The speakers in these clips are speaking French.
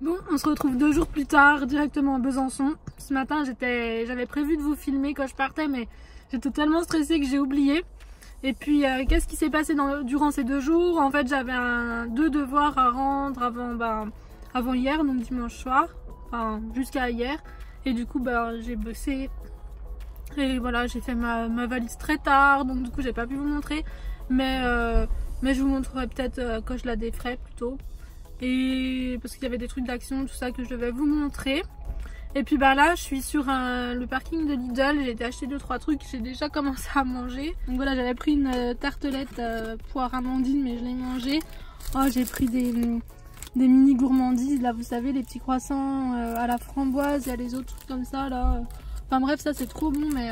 Bon, on se retrouve 2 jours plus tard, directement à Besançon. Ce matin, j'avais prévu de vous filmer quand je partais, mais j'étais tellement stressée que j'ai oublié. Et puis, qu'est-ce qui s'est passé durant ces 2 jours? En fait, j'avais 2 devoirs à rendre avant hier, donc dimanche soir, enfin jusqu'à hier. Et du coup, j'ai bossé. Et voilà, j'ai fait ma valise très tard, donc du coup, j'ai pas pu vous montrer. Mais je vous montrerai peut-être quand je la déferai plutôt. Et parce qu'il y avait des trucs d'action, tout ça que je devais vous montrer. Et puis là je suis sur le parking de Lidl, j'ai été acheter 2-3 trucs, j'ai déjà commencé à manger. Donc voilà, j'avais pris une tartelette poire amandine, mais je l'ai mangée. Oh, j'ai pris des mini gourmandises, là vous savez, les petits croissants à la framboise, il y a les autres trucs comme ça là. Enfin bref, ça c'est trop bon, mais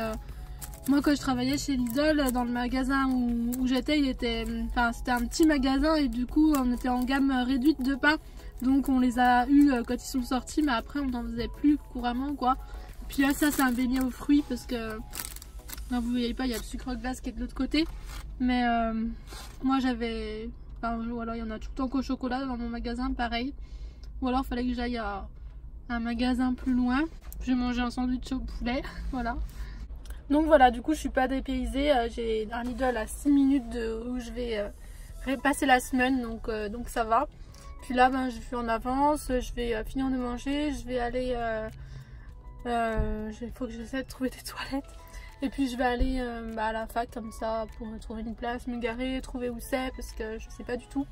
moi quand je travaillais chez Lidl, dans le magasin où j'étais, c'était un petit magasin et du coup on était en gamme réduite de pain. Donc on les a eu quand ils sont sortis, mais après on n'en faisait plus couramment quoi. Puis là ça c'est un beignet aux fruits parce que non, vous voyez pas, il y a le sucre glace qui est de l'autre côté. Mais moi j'avais, voilà, il y en a tout le temps qu'au chocolat dans mon magasin, pareil. Ou alors il fallait que j'aille à un magasin plus loin. J'ai mangé un sandwich au poulet, voilà. Donc voilà, du coup je suis pas dépaysée, j'ai un Lidl à 6 minutes de où je vais passer la semaine, donc ça va. Puis là je suis en avance, je vais finir de manger, je vais aller, il faut que j'essaie de trouver des toilettes. Et puis je vais aller à la fac comme ça pour trouver une place, me garer, trouver où c'est parce que je sais pas du tout.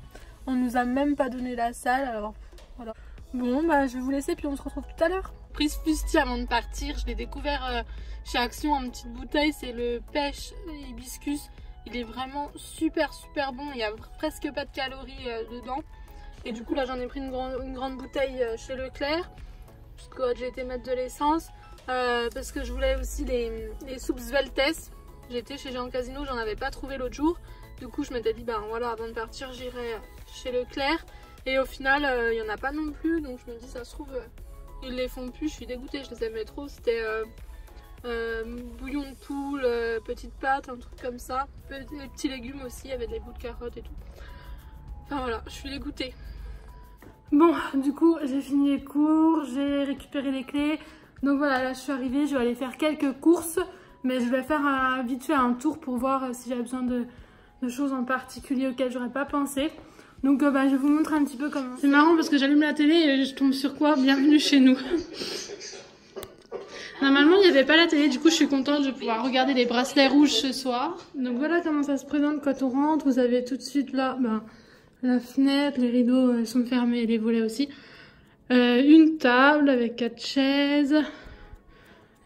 On nous a même pas donné la salle, alors voilà. Bon je vais vous laisser puis on se retrouve tout à l'heure. Prise fusti avant de partir, je l'ai découvert chez Action en petite bouteille, c'est le pêche hibiscus. Il est vraiment super bon, il y a presque pas de calories dedans. Et du coup là j'en ai pris une grande bouteille chez Leclerc, parce que j'ai été mettre de l'essence, parce que je voulais aussi les soupes Sveltes. J'étais chez Jean Casino, j'en avais pas trouvé l'autre jour. Du coup je m'étais dit voilà, avant de partir j'irai chez Leclerc. Et au final il n'y en a pas non plus, donc je me dis ça se trouve ils les font plus, je suis dégoûtée, je les aimais trop. C'était bouillon de poule, petite pâte, un truc comme ça. Des petits légumes aussi, il y avait des bouts de carottes et tout. Enfin voilà, je suis dégoûtée. Bon, du coup j'ai fini les cours, j'ai récupéré les clés. Donc voilà, là je suis arrivée, je vais aller faire quelques courses. Mais je vais faire vite fait un tour pour voir si j'ai besoin de choses en particulier auxquelles j'aurais pas pensé. Donc je vais vous montrer un petit peu comment. C'est marrant parce que j'allume la télé et je tombe sur quoi? Bienvenue chez nous. Normalement il n'y avait pas la télé, du coup je suis contente de pouvoir regarder les bracelets rouges ce soir. Donc voilà comment ça se présente quand on rentre. Vous avez tout de suite là la fenêtre, les rideaux sont fermés et les volets aussi. Une table avec 4 chaises,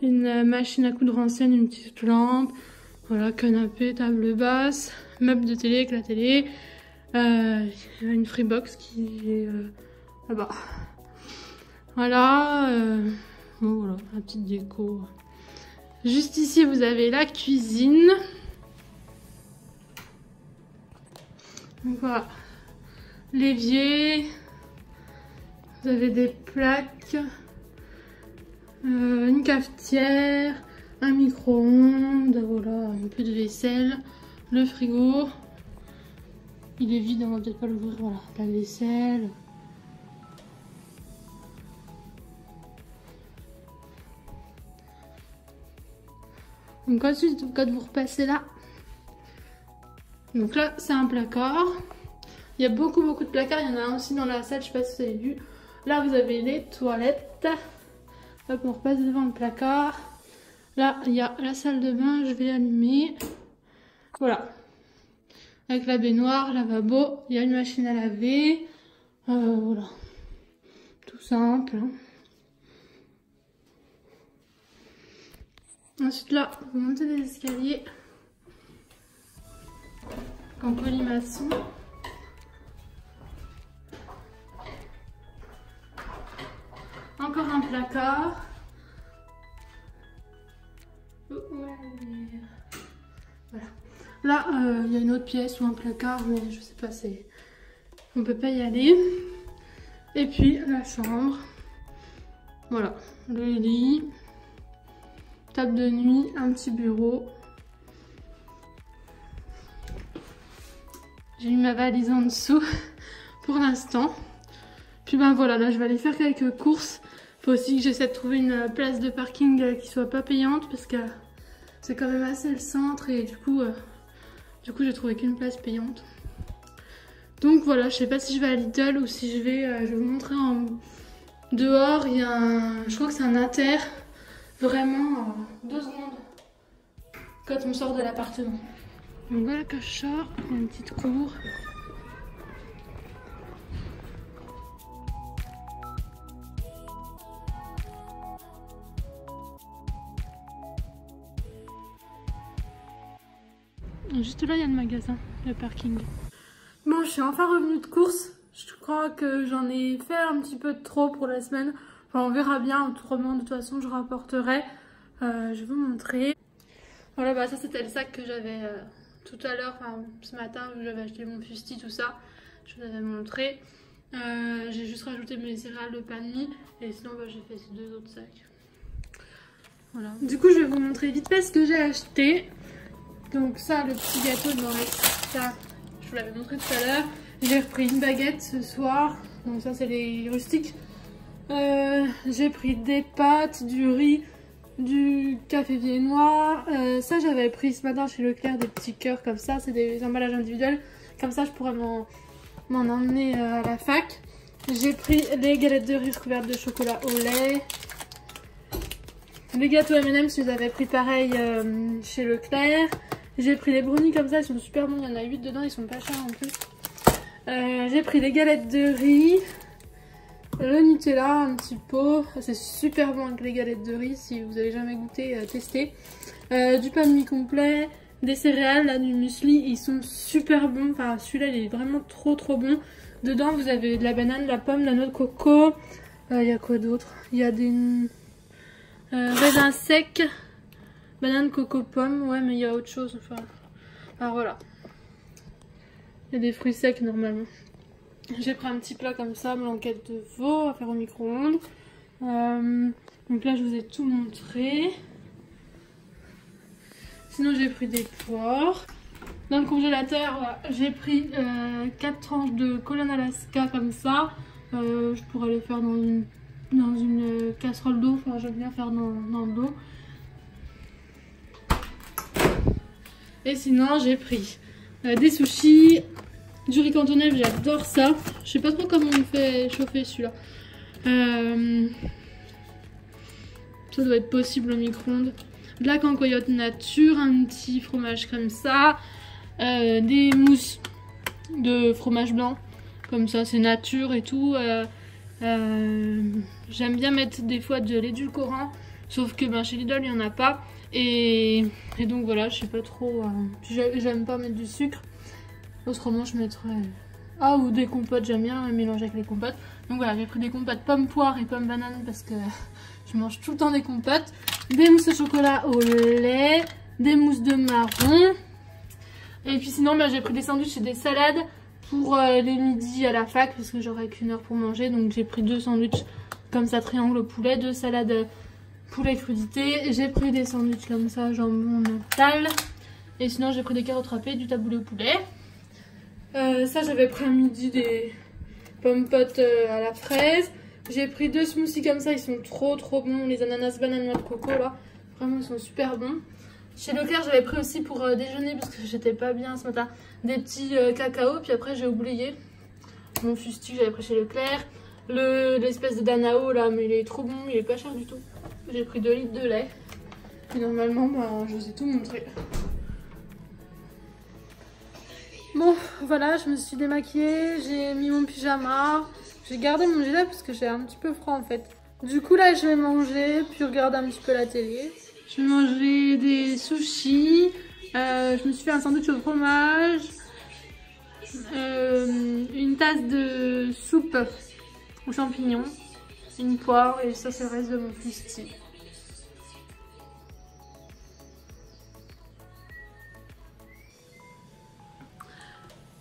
une machine à coudre ancienne, une petite lampe, voilà, canapé, table basse, meuble de télé avec la télé. Une Freebox qui est là-bas. Voilà, bon, voilà, la petite déco. Juste ici, vous avez la cuisine. Donc voilà, l'évier. Vous avez des plaques, une cafetière, un micro-ondes, voilà, un peu de vaisselle, le frigo. Il est vide, on va peut-être pas l'ouvrir, voilà, la vaisselle. Donc ensuite, quand vous repassez là, donc là c'est un placard. Il y a beaucoup de placards, il y en a un aussi dans la salle, je sais pas si vous avez vu. Là vous avez les toilettes. Hop, on repasse devant le placard. Là il y a la salle de bain, je vais allumer. Voilà. Avec la baignoire, lavabo, il y a une machine à laver. Voilà. Tout simple. Hein. Ensuite là, vous montez les escaliers. En colimaçon. Encore un placard. Voilà. Là, il y a une autre pièce ou un placard, mais je sais pas, on peut pas y aller. Et puis la chambre. Voilà, le lit, table de nuit, un petit bureau. J'ai mis ma valise en dessous pour l'instant. Puis Puis ben voilà, là je vais aller faire quelques courses. Faut aussi que j'essaie de trouver une place de parking qui soit pas payante parce que c'est quand même assez le centre et du coup j'ai trouvé qu'une place payante. Donc voilà, je sais pas si je vais à Lidl ou si je vais vous montrer en dehors. Il y a je crois que c'est un Inter, vraiment 2 secondes quand on sort de l'appartement. Donc voilà que je sors, une petite cour. Juste là, il y a le magasin, le parking. Bon, je suis enfin revenue de course. Je crois que j'en ai fait un petit peu de trop pour la semaine. Enfin, on verra bien. Autrement, de toute façon, je rapporterai. Je vais vous montrer. Voilà, bah ça, c'était le sac que j'avais tout à l'heure, enfin, ce matin, où j'avais acheté mon fusti, tout ça. Je vous avais montré. J'ai juste rajouté mes céréales, le pain de mie. Et sinon, bah, j'ai fait ces 2 autres sacs. Voilà. Du coup, je vais vous montrer vite fait ce que j'ai acheté. Donc ça, le petit gâteau de Noël, ça, je vous l'avais montré tout à l'heure. J'ai repris une baguette ce soir. Donc ça, c'est les rustiques. J'ai pris des pâtes, du riz, du café viennois. Ça, j'avais pris ce matin chez Leclerc des petits cœurs comme ça. C'est des emballages individuels. Comme ça, je pourrais m'en emmener à la fac. J'ai pris les galettes de riz recouvertes de chocolat au lait. Les gâteaux M&M's, je les avais pris pareil chez Leclerc. J'ai pris les brownies comme ça, ils sont super bons, il y en a 8 dedans, ils sont pas chers en plus. J'ai pris les galettes de riz, le Nutella, un petit pot, c'est super bon avec les galettes de riz, si vous avez jamais goûté, testez. Du pain de mie complet, des céréales, là, du muesli, ils sont super bons, enfin celui-là il est vraiment trop bon. Dedans vous avez de la banane, de la pomme, de la noix de coco, il y a quoi d'autre? Il y a des raisins secs. Banane, coco, pomme, ouais, mais il y a autre chose. Enfin, alors voilà. Il y a des fruits secs normalement. J'ai pris un petit plat comme ça, blanquette de veau à faire au micro-ondes. Donc là, je vous ai tout montré. Sinon, j'ai pris des poires. Dans le congélateur, j'ai pris 4 tranches de colonne Alaska comme ça. Je pourrais les faire dans une casserole d'eau. Enfin, j'aime bien faire dans de l'eau. Et sinon j'ai pris des sushis, du riz cantonais, j'adore ça. Je sais pas trop comment on fait chauffer celui-là. Ça doit être possible au micro-ondes. De la cancoyote nature, un petit fromage comme ça. Des mousses de fromage blanc. Comme ça, c'est nature et tout. J'aime bien mettre des fois de l'édulcorant. Sauf que chez Lidl, il n'y en a pas. Et donc voilà, je sais pas trop. J'aime pas mettre du sucre. Autrement, je mettrais. Ah, ou des compotes, j'aime bien mélanger avec les compotes. Donc voilà, j'ai pris des compotes pommes poire et pommes banane parce que je mange tout le temps des compotes. Des mousses au chocolat au lait. Des mousses de marron. Et puis sinon, j'ai pris des sandwichs et des salades pour les midis à la fac parce que j'aurai qu'1 heure pour manger. Donc j'ai pris 2 sandwichs comme ça, triangle au poulet, 2 salades poulet crudité. J'ai pris des sandwichs comme ça, jambon mental. Et sinon, j'ai pris des carottes râpées, du taboulé au poulet. Ça, j'avais pris à midi des pommes potes à la fraise. J'ai pris 2 smoothies comme ça, ils sont trop bons. Les ananas, bananes, noix de coco là, vraiment ils sont super bons. Chez Leclerc, j'avais pris aussi pour déjeuner parce que j'étais pas bien ce matin, des petits cacao. Puis après, j'ai oublié mon fusti que j'avais pris chez Leclerc. L'espèce de Danao là, mais il est trop bon, il est pas cher du tout. J'ai pris 2 litres de lait. Et normalement, je vous ai tout montré. Bon, voilà, je me suis démaquillée, j'ai mis mon pyjama. J'ai gardé mon gilet parce que j'ai un petit peu froid en fait. Du coup là, je vais manger, puis regarder un petit peu la télé. Je vais manger des sushis. Je me suis fait un sandwich au fromage. Une tasse de soupe aux champignons. Une poire et ça c'est le reste de mon fusti.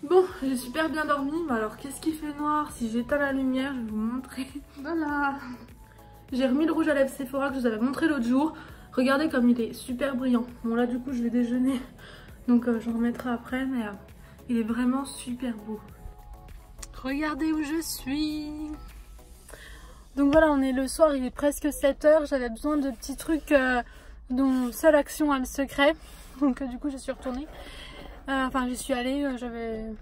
Bon, j'ai super bien dormi, mais alors qu'est-ce qui fait noir? Si j'éteins la lumière, je vais vous montrer. Voilà. J'ai remis le rouge à lèvres Sephora que je vous avais montré l'autre jour. Regardez comme il est super brillant. Bon là du coup je vais déjeuner, donc je remettrai après, mais il est vraiment super beau. Regardez où je suis. Donc voilà, on est le soir, il est presque 7 h. J'avais besoin de petits trucs dont seule action a le secret. Donc du coup je suis retournée. Enfin j'y suis allée, j'avais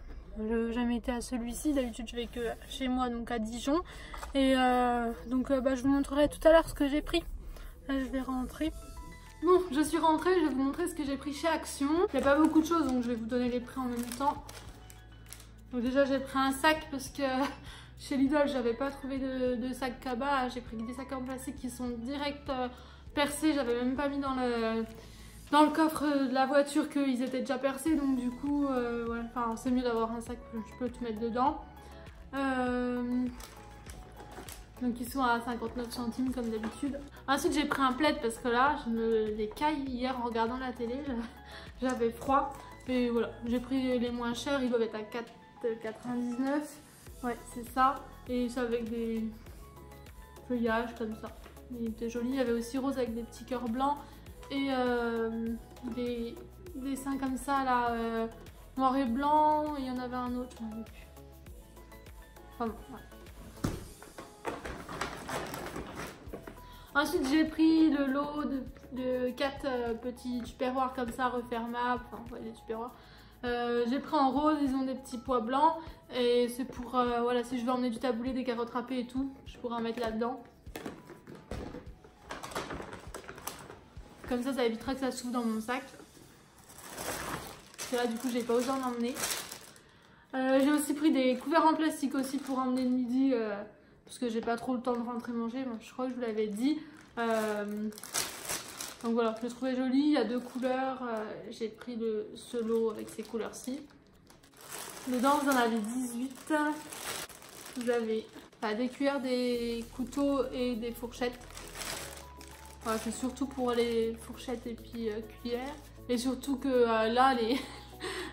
jamais été à celui-ci. D'habitude je vais que chez moi, donc à Dijon. Et donc je vous montrerai tout à l'heure ce que j'ai pris. Là je vais rentrer. Bon, je suis rentrée, je vais vous montrer ce que j'ai pris chez Action. Il n'y a pas beaucoup de choses, donc je vais vous donner les prix en même temps. Donc déjà j'ai pris un sac parce que chez Lidl j'avais pas trouvé de sac cabas. J'ai pris des sacs en plastique qui sont direct percés. J'avais même pas mis dans le coffre de la voiture qu'ils étaient déjà percés. Donc du coup ouais, enfin, c'est mieux d'avoir un sac où je peux tout mettre dedans. Donc ils sont à 59 centimes comme d'habitude. Ensuite j'ai pris un plaid parce que là je me les caille hier en regardant la télé. J'avais froid. Et voilà, j'ai pris les moins chers, ils doivent être à 4,99. Ouais, c'est ça. Et c'est avec des feuillages comme ça. Il était joli. Il y avait aussi rose avec des petits cœurs blancs. Et des dessins comme ça là, noir et blanc. Il y en avait un autre, je m'en rappelle plus. Enfin bon, ouais. Ensuite j'ai pris le lot de 4 petits tupperwares comme ça refermables. Enfin ouais, des tupperwares. J'ai pris en rose, ils ont des petits pois blancs et c'est pour voilà, si je veux emmener du taboulé, des carottes râpées et tout, je pourrais en mettre là-dedans. Comme ça évitera que ça s'ouvre dans mon sac. Parce que là du coup j'ai pas osé en emmener. J'ai aussi pris des couverts en plastique aussi pour emmener le midi parce que j'ai pas trop le temps de rentrer manger. Bon, je crois que je vous l'avais dit. Donc voilà, je le trouvais joli, il y a 2 couleurs, j'ai pris ce lot avec ces couleurs-ci. Dedans vous en avez 18, vous avez des cuillères, des couteaux et des fourchettes. Voilà, c'est surtout pour les fourchettes et puis cuillères. Et surtout que là,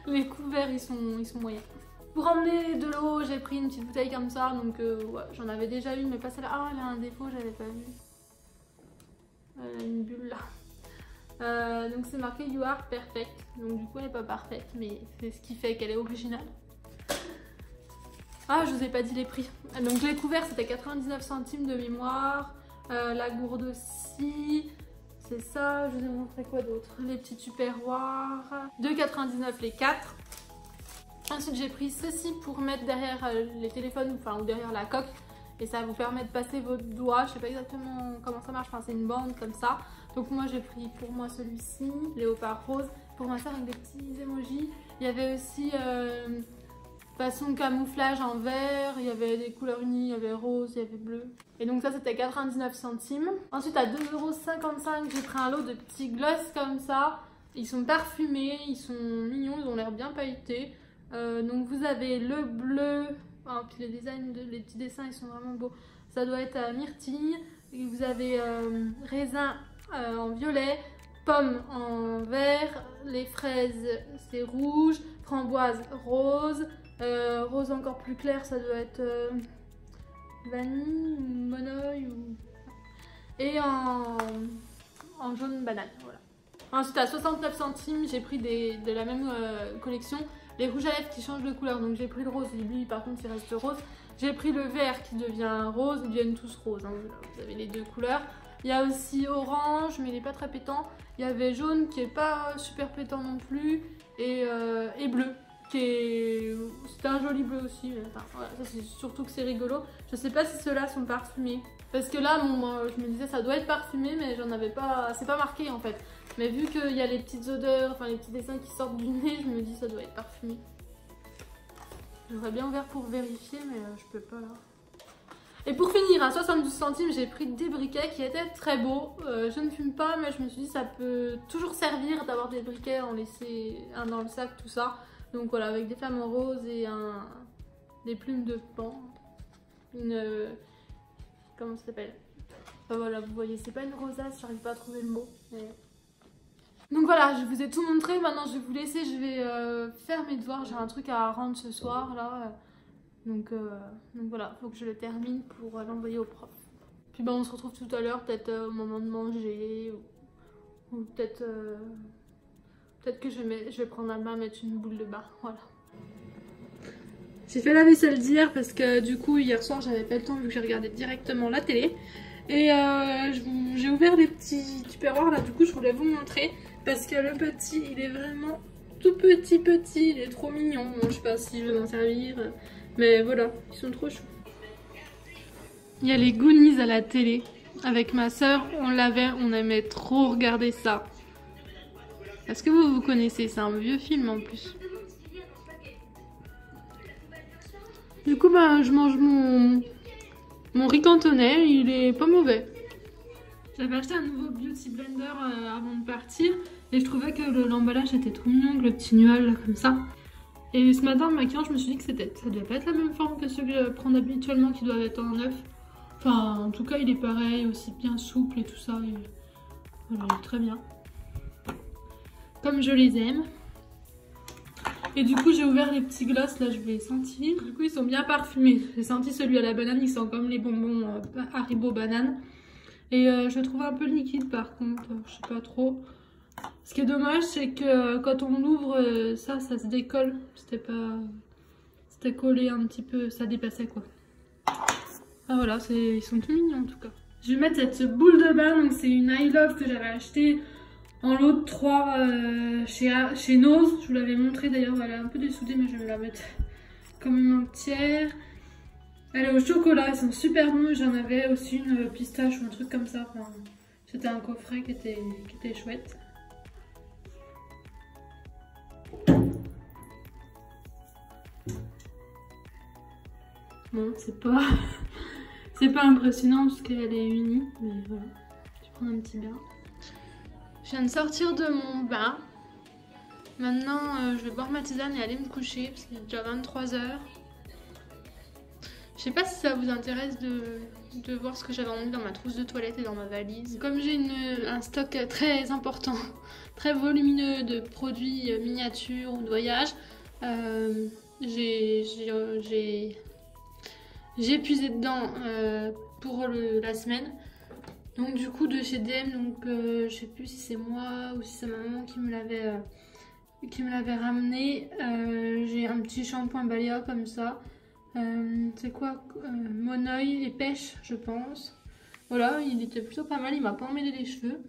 les couverts ils sont moyens. Pour emmener de l'eau, j'ai pris une petite bouteille comme ça, donc ouais, j'en avais déjà une, mais pas celle-là. Ah, elle a un défaut, j'avais pas vu. Elle a une bulle là. Donc c'est marqué You are perfect, donc du coup elle n'est pas parfaite, mais c'est ce qui fait qu'elle est originale. Ah, je vous ai pas dit les prix. Donc les couverts c'était 99 centimes de mémoire, la gourde aussi, c'est ça. Je vous ai montré quoi d'autre? Les petits tupperwares, 2,99 les 4. Ensuite j'ai pris ceci pour mettre derrière les téléphones, enfin ou derrière la coque. Et ça vous permet de passer votre doigt, je sais pas exactement comment ça marche, enfin c'est une bande comme ça. Donc moi j'ai pris pour moi celui-ci, léopard rose, pour ma soeur avec des petits emojis. Il y avait aussi façon camouflage en vert, il y avait des couleurs unies, il y avait rose, il y avait bleu. Et donc ça c'était 99 centimes. Ensuite à 2,55 € j'ai pris un lot de petits gloss comme ça. Ils sont parfumés, ils sont mignons, ils ont l'air bien pailletés. Donc vous avez le bleu. Oh, puis les petits dessins ils sont vraiment beaux. Ça doit être à myrtille. Et vous avez raisin en violet, pomme en vert, les fraises c'est rouge, framboise rose, rose encore plus clair ça doit être vanille, monoï ou... et en jaune banane. Voilà. Ensuite à 69 centimes j'ai pris de la même collection les rouges à lèvres qui changent de couleur. Donc j'ai pris le rose, lui par contre il reste rose. J'ai pris le vert qui devient rose, ils deviennent tous roses, hein. Vous avez les 2 couleurs. Il y a aussi orange mais il n'est pas très pétant. Il y avait jaune qui est pas super pétant non plus et bleu qui est... C'était un joli bleu aussi. Enfin, voilà, ça c'est surtout que c'est rigolo. Je sais pas si ceux-là sont parfumés. Parce que là, je me disais ça doit être parfumé mais j'en avais pas... C'est pas marqué en fait. Mais vu qu'il y a les petites odeurs, enfin les petits dessins qui sortent du nez, je me dis ça doit être parfumé. J'aurais bien ouvert pour vérifier mais je peux pas là. Et pour finir, à 72 centimes, j'ai pris des briquets qui étaient très beaux. Je ne fume pas mais je me suis dit ça peut toujours servir d'avoir des briquets, en laisser un dans le sac, tout ça. Donc voilà, avec des flammes en rose et des plumes de pan. Comment ça s'appelle? Enfin voilà, vous voyez, c'est pas une rosace, j'arrive pas à trouver le mot. Mais... Donc voilà, je vous ai tout montré, maintenant je vais vous laisser, je vais faire mes devoirs, j'ai un truc à rendre ce soir là. Donc voilà, faut que je le termine pour l'envoyer au prof. Puis on se retrouve tout à l'heure, peut-être au moment de manger, ou peut-être que je vais prendre la main, mettre une boule de bain, voilà. J'ai fait la vaisselle d'hier parce que du coup hier soir j'avais pas le temps vu que j'ai regardé directement la télé. Et j'ai ouvert les petits tupperwares là, du coup je voulais vous montrer. Parce que le petit il est vraiment tout petit, il est trop mignon. Bon, je sais pas si je vais m'en servir, mais voilà, ils sont trop choux. Il y a les Goonies à la télé. Avec ma soeur, on aimait trop regarder ça. Est-ce que vous connaissez? C'est un vieux film en plus. Du coup, bah, je mange mon riz cantonais, il est pas mauvais. J'avais acheté un nouveau Beauty Blender avant de partir et je trouvais que l'emballage était trop mignon, avec le petit nuage là, comme ça. Et ce matin, en maquillant, je me suis dit que ça devait pas être la même forme que ceux que je prends habituellement qui doivent être en neuf. Enfin, en tout cas, il est pareil, aussi bien souple et tout ça. Et voilà, il est très bien. Comme je les aime. Et du coup, j'ai ouvert les petits gloss, là, je vais sentir. Du coup, ils sont bien parfumés. J'ai senti celui à la banane, il sent comme les bonbons Haribo banane. Et je le trouve un peu liquide par contre, je sais pas trop. Ce qui est dommage, c'est que quand on l'ouvre, ça se décolle. C'était collé un petit peu, ça dépassait quoi. Ah voilà, ils sont tout mignons en tout cas. Je vais mettre cette boule de bain, donc c'est une I Love que j'avais achetée en lot de 3 chez Nose. Je vous l'avais montré d'ailleurs, elle est un peu dessoudée mais je vais me la mettre quand même entière. Elle est au chocolat, elles sont super bonnes. J'en avais aussi une pistache ou un truc comme ça. Enfin, c'était un coffret qui était chouette. Bon, c'est pas impressionnant parce qu'elle est unie, mais voilà. Je vais prendre un petit bain. Je viens de sortir de mon bain. Maintenant, je vais boire ma tisane et aller me coucher parce qu'il est déjà 23 h. Je sais pas si ça vous intéresse de voir ce que j'avais emmené dans ma trousse de toilette et dans ma valise. Comme j'ai un stock très important, très volumineux de produits miniatures ou de voyage, j'ai épuisé dedans pour la semaine. Donc du coup de chez DM, donc je sais plus si c'est moi ou si c'est ma maman qui me l'avait ramené. J'ai un petit shampoing Balea comme ça. C'est quoi Monoeil et pêche je pense. Voilà, il était plutôt pas mal, il m'a pas emmêlé les cheveux.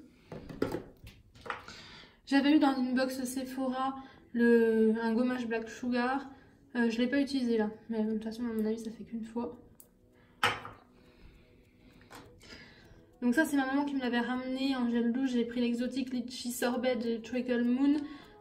J'avais eu dans une box Sephora un gommage Black Sugar. Je l'ai pas utilisé là, mais de toute façon à mon avis ça fait qu'une fois. Donc ça c'est ma maman qui me l'avait ramené en gel douche. J'ai pris l'exotique Litchi Sorbet de Trickle Moon.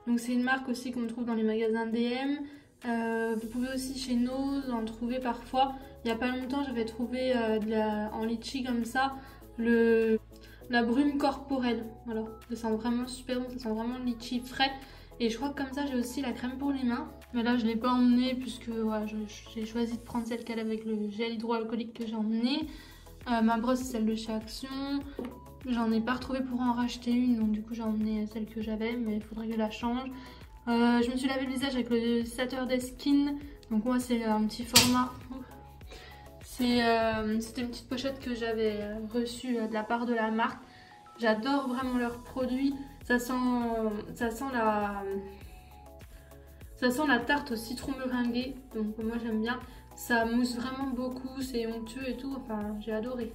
Donc c'est une marque aussi qu'on trouve dans les magasins DM. Vous pouvez aussi chez Nose en trouver parfois. Il n'y a pas longtemps j'avais trouvé en litchi comme ça la brume corporelle. Voilà, ça sent vraiment super bon, ça sent vraiment le litchi frais. Et je crois que comme ça j'ai aussi la crème pour les mains. Mais là je ne l'ai pas emmenée puisque ouais, j'ai choisi de prendre celle qu'elle avec le gel hydroalcoolique que j'ai emmené. Ma brosse c'est celle de chez Action. J'en ai pas retrouvé pour en racheter une, donc du coup j'ai emmené celle que j'avais, mais il faudrait que je la change. Je me suis lavé le visage avec le Saturday Skin. Donc moi c'est un petit format. C'était une petite pochette que j'avais reçue de la part de la marque. J'adore vraiment leurs produits. Ça sent la tarte au citron meringué. Donc moi j'aime bien. Ça mousse vraiment beaucoup, c'est onctueux et tout. Enfin j'ai adoré.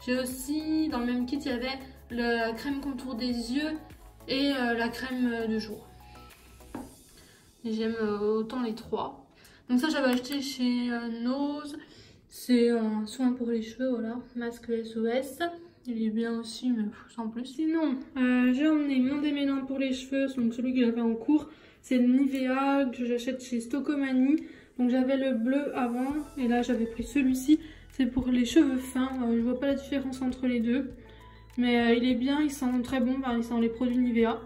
J'ai aussi dans le même kit il y avait la crème contour des yeux et la crème de jour. J'aime autant les trois. Donc ça j'avais acheté chez Nose. C'est un soin pour les cheveux, voilà. Masque SOS. Il est bien aussi, mais sans plus. Sinon, j'ai emmené mon démêlant pour les cheveux, donc celui que j'avais en cours. C'est le Nivea que j'achète chez Stocomanie. Donc j'avais le bleu avant et là j'avais pris celui-ci. C'est pour les cheveux fins. Je vois pas la différence entre les deux. Mais il est bien, il sent très bon. Enfin, il sent les produits Nivea.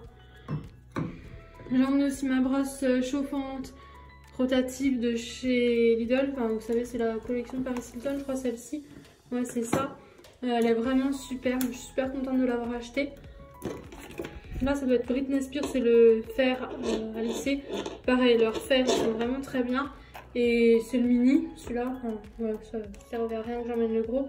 J'ai emmené aussi ma brosse chauffante rotative de chez Lidl. Enfin, vous savez, c'est la collection Paris Hilton, je crois, celle-ci. Ouais, c'est ça. Elle est vraiment super. Je suis super contente de l'avoir achetée. Là, ça doit être Britney Spears, c'est le fer à lisser. Pareil, leurs fers, ils sont vraiment très bien. Et c'est le mini, celui-là. Enfin, ouais, ça ne servait à rien que j'emmène le gros.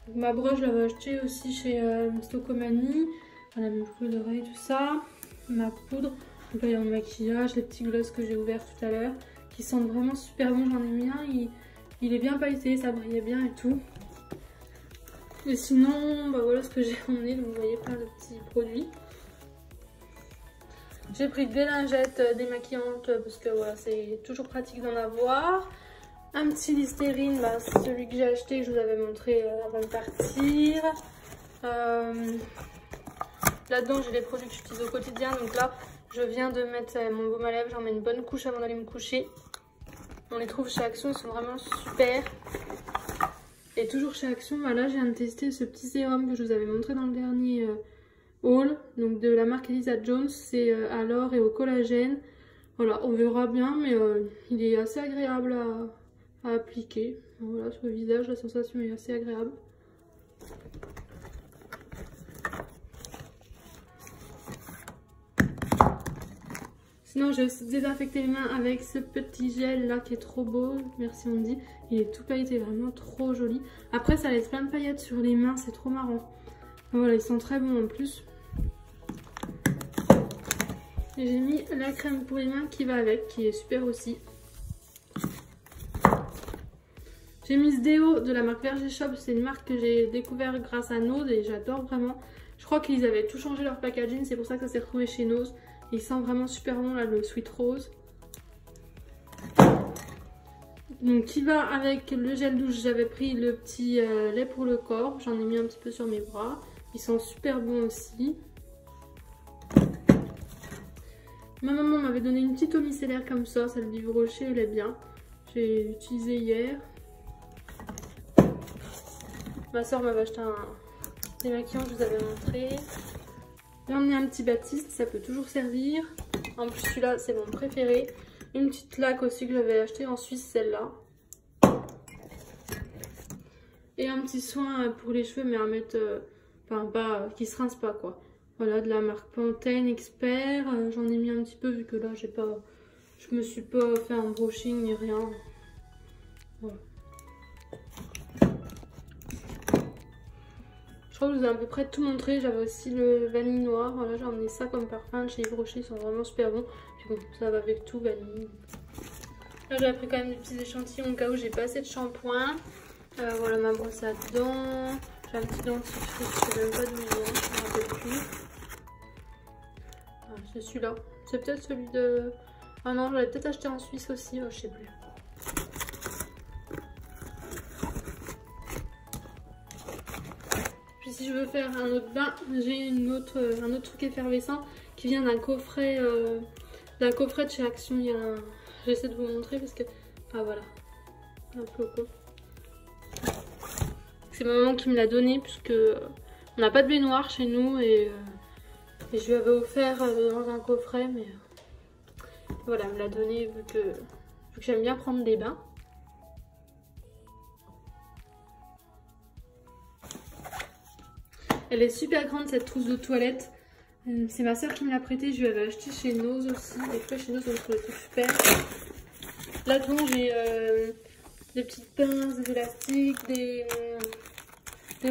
Donc, ma broche, je l'avais achetée aussi chez Stocomanie. Voilà, mes boucles d'oreilles, tout ça. Ma poudre. Donc là, il y a mon maquillage, les petits gloss que j'ai ouverts tout à l'heure, qui sentent vraiment super bon. J'en ai mis un, il est bien pailleté, ça brillait bien et tout. Et sinon, bah voilà ce que j'ai emmené, donc vous voyez plein de petits produits. J'ai pris des lingettes démaquillantes parce que voilà, c'est toujours pratique d'en avoir. Un petit Listerine, bah, c'est celui que j'ai acheté, que je vous avais montré avant de partir. Là-dedans, j'ai les produits que j'utilise au quotidien. Donc là, je viens de mettre mon baume à lèvres, j'en mets une bonne couche avant d'aller me coucher. On les trouve chez Action, ils sont vraiment super. Et toujours chez Action, bah là, je viens de tester ce petit sérum que je vous avais montré dans le dernier haul, donc de la marque Elisa Jones. C'est à l'or et au collagène. Voilà, on verra bien, mais il est assez agréable à appliquer. Voilà, sur le visage, la sensation est assez agréable. Sinon, j'ai aussi désinfecté les mains avec ce petit gel là qui est trop beau. Merci Andy. Il est tout pailleté, vraiment trop joli. Après, ça laisse plein de paillettes sur les mains, c'est trop marrant. Voilà, ils sont très bons en plus. Et j'ai mis la crème pour les mains qui va avec, qui est super aussi. J'ai mis ce déo de la marque Verger Shop. C'est une marque que j'ai découvert grâce à Nose et j'adore vraiment. Je crois qu'ils avaient tout changé leur packaging, c'est pour ça que ça s'est retrouvé chez Nose. Il sent vraiment super bon là, le Sweet Rose. Donc qui va avec le gel douche, j'avais pris le petit lait pour le corps. J'en ai mis un petit peu sur mes bras. Ils sont super bons aussi. Ma maman m'avait donné une petite eau micellaire comme ça, celle du Rocher, elle est bien. J'ai utilisé hier. Ma soeur m'avait acheté un démaquillant que je vous avais montré. J'ai emmené un petit Baptiste, ça peut toujours servir. En plus celui-là c'est mon préféré. Une petite laque aussi que j'avais acheté en Suisse, celle-là. Et un petit soin pour les cheveux, mais à mettre, enfin pas, qui se rince pas quoi. Voilà, de la marque Pantene Expert. J'en ai mis un petit peu vu que là je me suis pas fait un brushing ni rien. Voilà. Je crois que je vous ai à peu près tout montré. J'avais aussi le vanille noir. Voilà, j'ai emmené ça comme parfum chez Yves Rocher. Ils sont vraiment super bons. Puis bon, ça va avec tout, vanille. Là, j'avais pris quand même des petits échantillons au cas où j'ai pas assez de shampoing. Voilà ma brosse à dents. J'ai un petit dentifrice, je sais même pas d'où il vient, je me rappelle plus. Ah, c'est celui-là. C'est peut-être celui de... Ah non, je l'avais peut-être acheté en Suisse aussi, je sais plus. Puis si je veux faire un autre bain, j'ai un autre truc effervescent qui vient d'un coffret de chez Action. Il y a un... J'essaie de vous montrer parce que... Ah voilà, un flocon. C'est ma maman qui me l'a donné puisque on n'a pas de baignoire chez nous et je lui avais offert dans un coffret, mais voilà, elle me l'a donné vu que j'aime bien prendre des bains. Elle est super grande cette trousse de toilette. C'est ma soeur qui me l'a prêtée, je lui avais acheté chez Nose aussi. Des fois chez Nose on trouve des trucs super. Là-dedans j'ai des petites pinces, des élastiques, des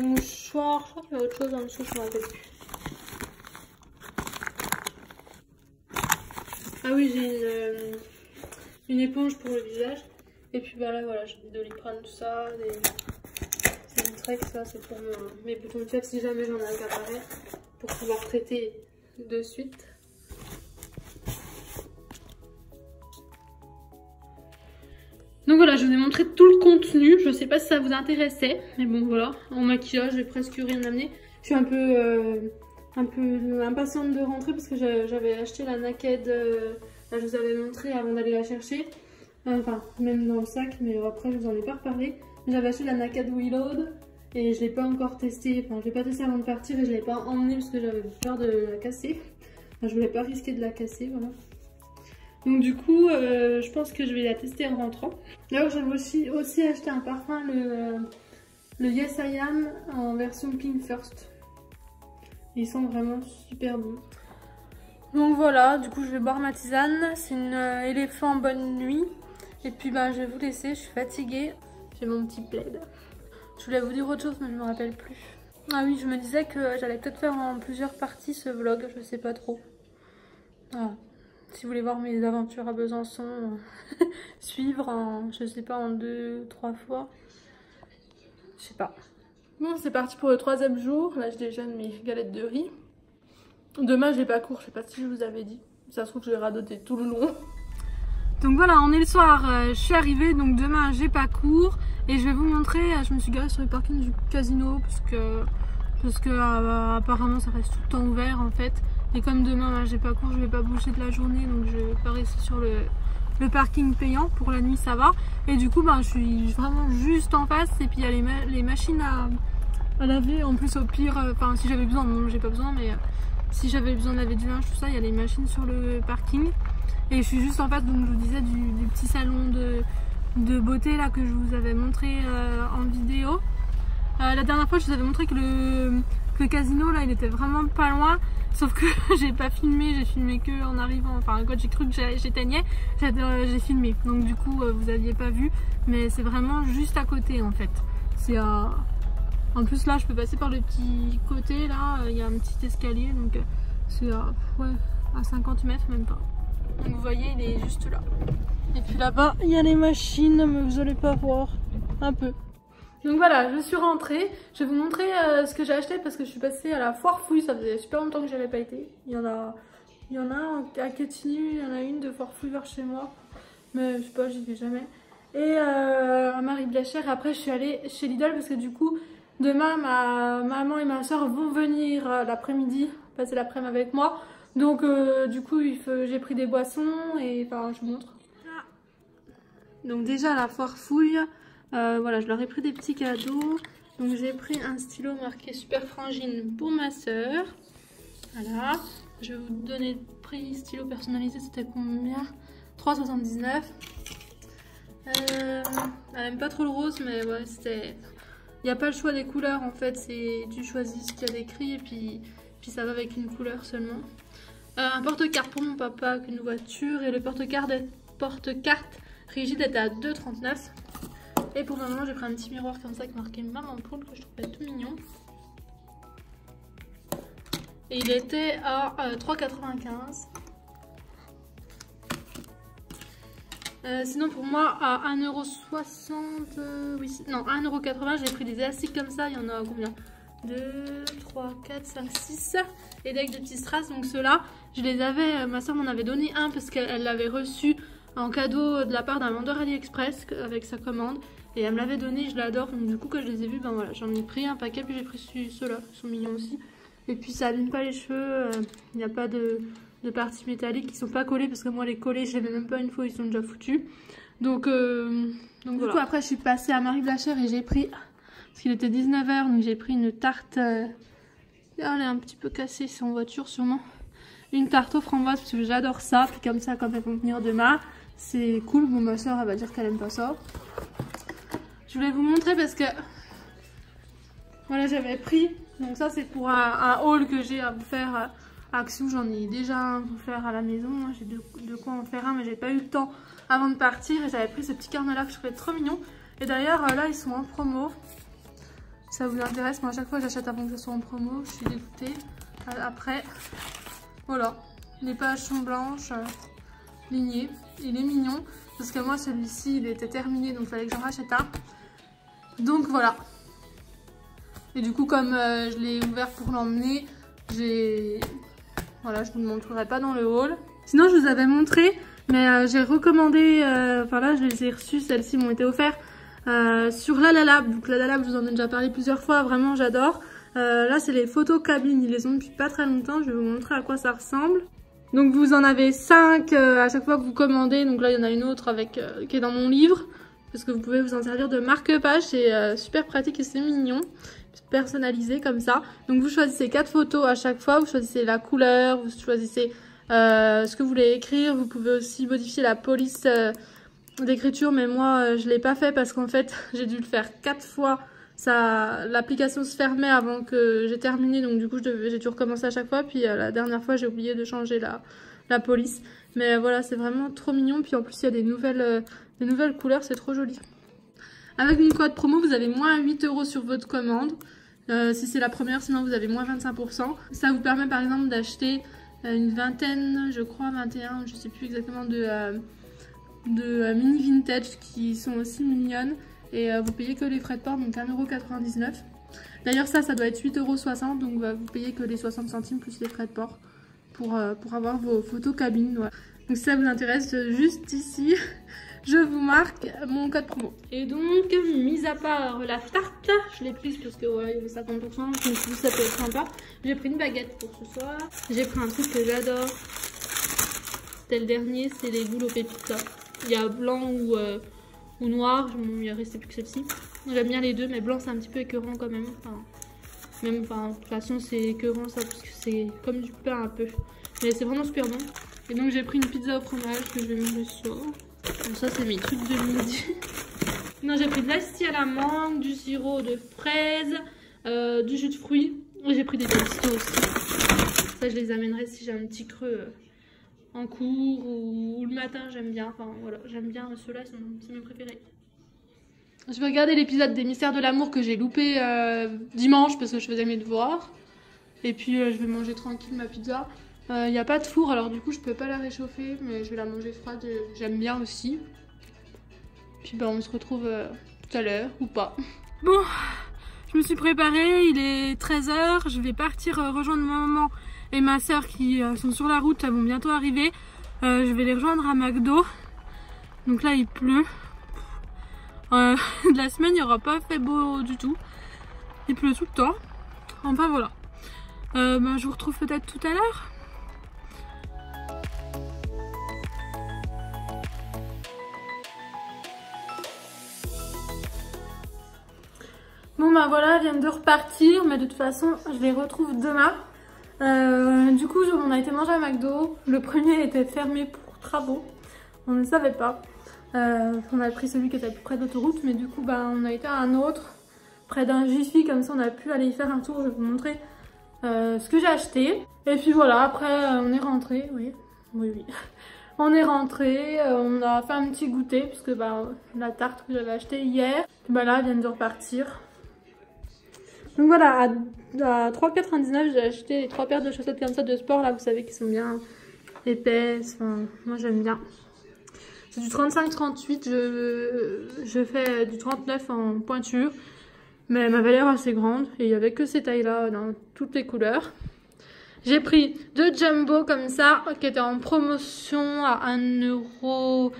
mouchoirs. Je crois qu'il y a autre chose en dessous, je ne me rappelle plus. Ah oui, j'ai une éponge pour le visage. Et puis bah là, voilà, j'ai des Doliprane, tout ça. C'est du Trex, ça, c'est pour mes boutons de fièvre si jamais j'en ai un qui apparaît. Pour pouvoir traiter de suite. Donc voilà, je vous ai montré tout le contenu. Je sais pas si ça vous intéressait, mais bon voilà, en maquillage, j'ai presque rien amené. Je suis un peu impatiente de rentrer parce que j'avais acheté la Naked, là, je vous avais montré avant d'aller la chercher. Enfin, même dans le sac, mais après je vous en ai pas reparlé. J'avais acheté la Naked Reload et je l'ai pas encore testé. Enfin, je l'ai pas testé avant de partir et je l'ai pas emmené parce que j'avais peur de la casser. Enfin, je voulais pas risquer de la casser, voilà. Donc du coup, je pense que je vais la tester en rentrant. D'ailleurs, j'avais aussi acheté un parfum, le Yes I Am en version Pink First. Ils sont vraiment super bons. Donc voilà, du coup je vais boire ma tisane. C'est une éléphant bonne nuit. Et puis bah, je vais vous laisser, je suis fatiguée. J'ai mon petit plaid. Je voulais vous dire autre chose mais je me rappelle plus. Ah oui, je me disais que j'allais peut-être faire en plusieurs parties ce vlog, je sais pas trop. Voilà. Si vous voulez voir mes aventures à Besançon, suivre en, je sais pas, en 2-3 fois. Je sais pas. Bon, c'est parti pour le 3e jour. Là, je déjeune mes galettes de riz. Demain, j'ai pas cours, je sais pas si je vous avais dit. Ça se trouve que je vais radoter tout le long. Donc voilà, on est le soir, je suis arrivée, donc demain j'ai pas cours. Et je vais vous montrer, je me suis garée sur le parking du casino parce que apparemment ça reste tout le temps ouvert en fait. Et comme demain j'ai pas cours, je vais pas bouger de la journée, donc je vais pas rester sur le parking payant. Pour la nuit ça va. Et du coup je suis vraiment juste en face, et puis il y a les machines à laver. En plus au pire, enfin si j'avais besoin, non j'ai pas besoin, mais si j'avais besoin de laver du linge, tout ça, il y a les machines sur le parking. Et je suis juste en face, donc je vous disais, du petit salon de beauté là que je vous avais montré en vidéo. La dernière fois je vous avais montré que le casino là il était vraiment pas loin, sauf que j'ai pas filmé, j'ai filmé que en arrivant, enfin quand j'ai cru que j'éteignais, j'ai filmé, donc du coup vous aviez pas vu, mais c'est vraiment juste à côté en fait. C'est en plus là je peux passer par le petit côté là, il y a un petit escalier, donc c'est à 50 mètres même pas. Donc vous voyez, il est juste là. Et puis là-bas, il y a les machines, mais vous allez pas voir. Un peu. Donc voilà, je suis rentrée. Je vais vous montrer ce que j'ai acheté parce que je suis passée à la foire fouille. Ça faisait super longtemps que j'avais pas été. Il y en a à Quetigny, il y en a une de foire fouille vers chez moi. Mais je sais pas, j'y vais jamais. Et à Marie-Blachère. Après, je suis allée chez Lidl parce que du coup, demain, ma maman et ma soeur vont venir l'après-midi, passer l'après-midi avec moi. Donc du coup j'ai pris des boissons et enfin je vous montre. Donc déjà la foire fouille, voilà, je leur ai pris des petits cadeaux. Donc j'ai pris un stylo marqué Super Frangine pour ma soeur. Voilà, je vais vous donner le prix. Stylo personnalisé, c'était combien? 3,79. Elle aime pas trop le rose, mais ouais, c'était... Il n'y a pas le choix des couleurs en fait, tu choisis ce qu'il y a d'écrit et puis ça va avec une couleur seulement. Un porte-carte pour mon papa avec une voiture, et le porte-carte rigide était à 2,39. Et pour ma maman j'ai pris un petit miroir comme ça avec marqué maman poule que je trouvais tout mignon. Et il était à 3,95. Sinon pour moi à 1,60€, oui, non 1,80€, j'ai pris des élastiques comme ça, il y en a combien? 2, 3, 4, 5, 6 et avec de petits strass. Donc ceux-là je les avais, ma soeur m'en avait donné un parce qu'elle l'avait reçu en cadeau de la part d'un vendeur AliExpress avec sa commande, et elle me l'avait donné, je l'adore. Donc du coup quand je les ai vus, ben voilà, j'en ai pris un paquet, puis j'ai pris ceux-là, ils sont mignons aussi. Et puis ça abîme pas les cheveux, il n'y a pas de parties métalliques qui sont pas collées, parce que moi les collés je les mets même pas une fois, ils sont déjà foutus. Donc voilà. Du coup après je suis passée à Marie-Blachère et j'ai pris, parce qu'il était 19h, donc j'ai pris une tarte, elle est un petit peu cassée, c'est en voiture sûrement. Une tarte aux framboises parce que j'adore ça, puis comme ça quand elles vont venir demain, c'est cool. Bon, ma soeur elle va dire qu'elle aime pas ça. Je voulais vous montrer parce que voilà, j'avais pris, donc ça c'est pour un haul que j'ai à vous faire à Action. J'en ai déjà un à vous faire à la maison, j'ai de quoi en faire un, mais j'ai pas eu le temps avant de partir, et j'avais pris ce petit carnet là que je trouvais trop mignon. Et d'ailleurs là ils sont en promo, ça vous intéresse. Moi à chaque fois j'achète avant que ce soit en promo, je suis dégoûtée. Après voilà, les pages sont blanches, lignées, il est mignon parce que moi celui-ci il était terminé, donc il fallait que j'en rachète un. Donc voilà. Et du coup comme je l'ai ouvert pour l'emmener, voilà, je vous le montrerai pas dans le haul. Sinon je vous avais montré, mais j'ai recommandé, enfin là je les ai reçus, celles-ci m'ont été offertes sur La Lab. Donc La Lab, je vous en ai déjà parlé plusieurs fois, vraiment j'adore. Là c'est les photos cabines, ils les ont depuis pas très longtemps, je vais vous montrer à quoi ça ressemble. Donc vous en avez 5 à chaque fois que vous commandez, donc là il y en a une autre avec qui est dans mon livre, parce que vous pouvez vous en servir de marque-page, c'est super pratique et c'est mignon, personnalisé comme ça. Donc vous choisissez 4 photos à chaque fois, vous choisissez la couleur, vous choisissez ce que vous voulez écrire, vous pouvez aussi modifier la police d'écriture, mais moi je l'ai pas fait parce qu'en fait j'ai dû le faire 4 fois. L'application se fermait avant que j'ai terminé, donc du coup j'ai dû recommencer à chaque fois, puis la dernière fois j'ai oublié de changer la police. Mais voilà, c'est vraiment trop mignon, puis en plus il y a des nouvelles couleurs, c'est trop joli. Avec mon code promo vous avez moins 8€ sur votre commande, si c'est la première, sinon vous avez moins 25%. Ça vous permet par exemple d'acheter une vingtaine, je crois 21, je sais plus exactement, de mini vintage qui sont aussi mignonnes. Et vous payez que les frais de port, donc 1,99 €. D'ailleurs ça doit être 8,60 €, donc vous payez que les 60 centimes plus les frais de port pour avoir vos photos cabines. Voilà. Donc si ça vous intéresse, juste ici, je vous marque mon code promo. Et donc, mis à part la tarte, je l'ai prise parce que ouais, il y avait 50%, je me suis dit ça peut être sympa. J'ai pris une baguette pour ce soir. J'ai pris un truc que j'adore. C'était le dernier, c'est les boules aux pépites là. Il y a blanc ou noir, il ne restait plus que celle-ci. J'aime bien les deux, mais blanc c'est un petit peu écœurant quand même. De toute façon c'est écœurant ça, parce que c'est comme du pain un peu. Mais c'est vraiment super bon. Et donc j'ai pris une pizza au fromage que je vais manger ce soir. Donc ça c'est mes trucs de midi. Non, j'ai pris de l'asti à la mangue, du sirop de fraise, du jus de fruits. Et j'ai pris des biscuits aussi. Ça je les amènerai si j'ai un petit creux en cours ou le matin, j'aime bien. Enfin voilà, j'aime bien ceux-là, c'est mes préférés. Je vais regarder l'épisode des Mystères de l'amour que j'ai loupé dimanche parce que je faisais mes devoirs. Et puis je vais manger tranquille ma pizza. Il n'y a pas de four, alors du coup je peux pas la réchauffer, mais je vais la manger froide, j'aime bien aussi. Puis on se retrouve tout à l'heure, ou pas. Bon, je me suis préparée, il est 13 h, je vais partir rejoindre ma maman et ma soeur qui sont sur la route, elles vont bientôt arriver. Je vais les rejoindre à McDo. Donc là il pleut. De la semaine il n'y aura pas fait beau du tout. Il pleut tout le temps. Enfin voilà. Je vous retrouve peut-être tout à l'heure. Bon bah voilà, elles viennent de repartir, mais de toute façon je les retrouve demain. Du coup on a été manger à McDo. Le premier était fermé pour travaux, on ne savait pas. On a pris celui qui était plus près de l'autoroute, mais du coup bah, on a été à un autre, près d'un Jiffy, comme ça on a pu aller y faire un tour. Je vais vous montrer ce que j'ai acheté. Et puis voilà, après on est rentré, oui. On est rentré, on a fait un petit goûter, puisque bah, la tarte que j'avais achetée hier, bah là, elles viennent de repartir. Donc voilà, à 3,99 j'ai acheté les 3 paires de chaussettes comme ça de sport, là vous savez qui sont bien épaisses, enfin, moi j'aime bien. C'est du 35-38, je fais du 39 en pointure, mais ma valeur est assez grande et il n'y avait que ces tailles là dans toutes les couleurs. J'ai pris deux jumbo comme ça, qui étaient en promotion à 1 €.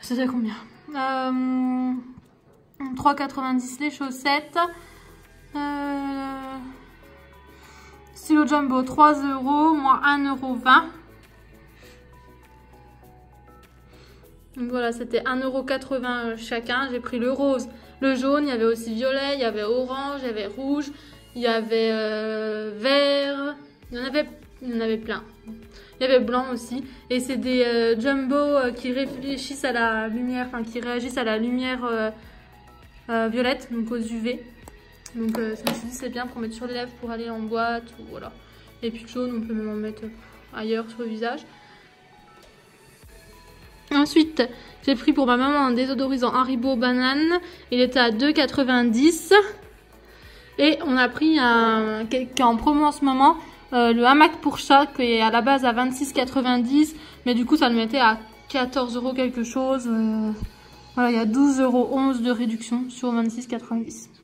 C'était combien 3,90 les chaussettes. Stylo jumbo 3 €, moins 1,20 €. Donc voilà, c'était 1,80 € chacun. J'ai pris le rose, le jaune, il y avait aussi violet, il y avait orange, il y avait rouge, il y avait vert, il y en avait plein. Il y avait blanc aussi. Et c'est des jumbo qui réfléchissent à la lumière, enfin qui réagissent à la lumière violette, donc aux UV. Donc je me suis dit c'est bien pour mettre sur les lèvres pour aller en boîte, ou voilà. Et puis le jaune, on peut même en mettre ailleurs sur le visage. Ensuite, j'ai pris pour ma maman un désodorisant Haribo banane. Il était à 2,90 €. Et on a pris un qui est en promo en ce moment, le hamac pour chat, qui est à la base à 26,90 €. Mais du coup, ça le mettait à 14 € quelque chose. Voilà, il y a 12,11 € de réduction sur 26,90 €.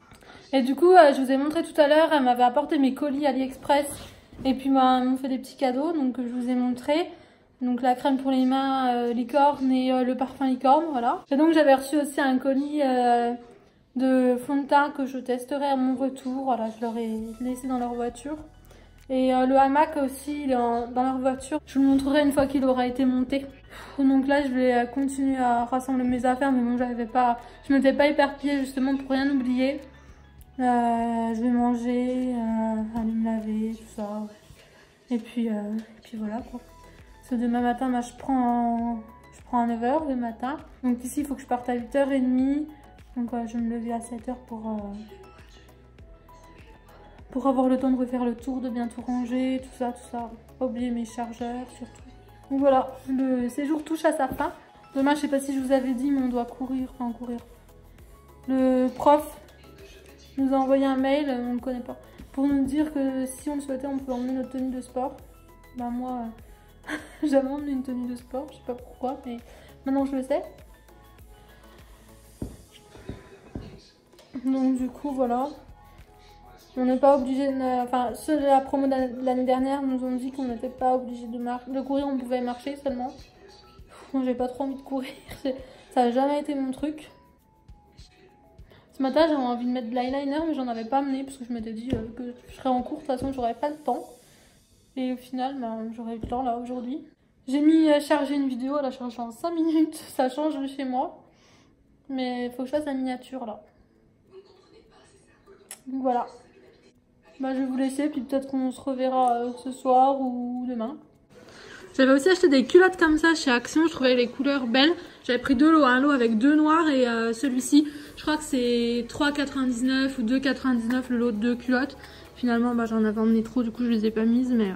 Et du coup, je vous ai montré tout à l'heure, elle m'avait apporté mes colis AliExpress. Et puis, bah, elles m'ont fait des petits cadeaux, donc je vous ai montré. Donc la crème pour les mains licorne et le parfum licorne, voilà. Et donc j'avais reçu aussi un colis de fond de teint que je testerai à mon retour. Voilà, je leur ai laissé dans leur voiture. Et le hamac aussi, il est dans leur voiture. Je vous le montrerai une fois qu'il aura été monté. Donc là, je vais continuer à rassembler mes affaires, mais bon, je m'étais pas éparpillée justement pour rien oublier. Je vais manger, aller me laver, tout ça. Et puis voilà quoi. Parce que demain matin, bah, je prends à 9 h le matin. Donc ici, il faut que je parte à 8h30. Donc je vais me lever à 7 h pour avoir le temps de refaire le tour, de bien tout ranger, tout ça. Pas oublier mes chargeurs surtout. Donc voilà, le séjour touche à sa fin. Demain, je sais pas si je vous avais dit, mais on doit courir. Le prof nous a envoyé un mail, on ne le connaît pas, pour nous dire que si on le souhaitait, on peut emmener notre tenue de sport. Bah moi, j'avais emmené une tenue de sport, je sais pas pourquoi, mais maintenant je le sais. Donc du coup voilà, on n'est pas obligé de... Enfin ceux de la promo de l'année dernière nous ont dit qu'on n'était pas obligé de courir, on pouvait marcher seulement. Moi j'ai pas trop envie de courir, ça a jamais été mon truc. Ce matin j'avais envie de mettre de l'eyeliner mais j'en avais pas amené parce que je m'étais dit que je serais en cours, de toute façon j'aurais pas le temps. Et au final bah, j'aurais eu le temps là aujourd'hui. J'ai mis à charger une vidéo, elle a chargé en 5 minutes, ça change de chez moi. Mais il faut que je fasse la miniature là. Donc voilà. Bah, je vais vous laisser, puis peut-être qu'on se reverra ce soir ou demain. J'avais aussi acheté des culottes comme ça chez Action, je trouvais les couleurs belles. J'avais pris deux lots, un lot avec 2 noirs et celui-ci, je crois que c'est 3,99 ou 2,99 le lot de 2 culottes. Finalement, bah, j'en avais emmené trop, du coup je les ai pas mises, mais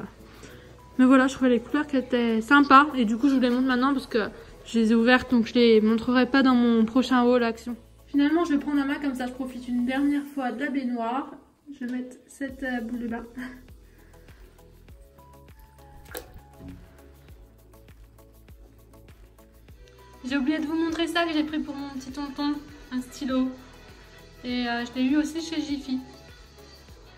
voilà, je trouvais les couleurs qui étaient sympas et du coup je vous les montre maintenant parce que je les ai ouvertes, donc je les montrerai pas dans mon prochain haul Action. Finalement, je vais prendre la main comme ça, je profite une dernière fois de la baignoire. Je vais mettre cette boule de bain. J'ai oublié de vous montrer ça que j'ai pris pour mon petit tonton, un stylo. Et je l'ai eu aussi chez Jiffy.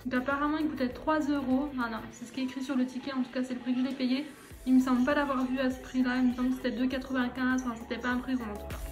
Donc apparemment il coûtait 3 €. Enfin non, c'est ce qui est écrit sur le ticket, en tout cas c'est le prix que je l'ai payé. Il me semble pas l'avoir vu à ce prix là, il me semble que c'était 2,95, enfin c'était pas un prix rond en tout cas.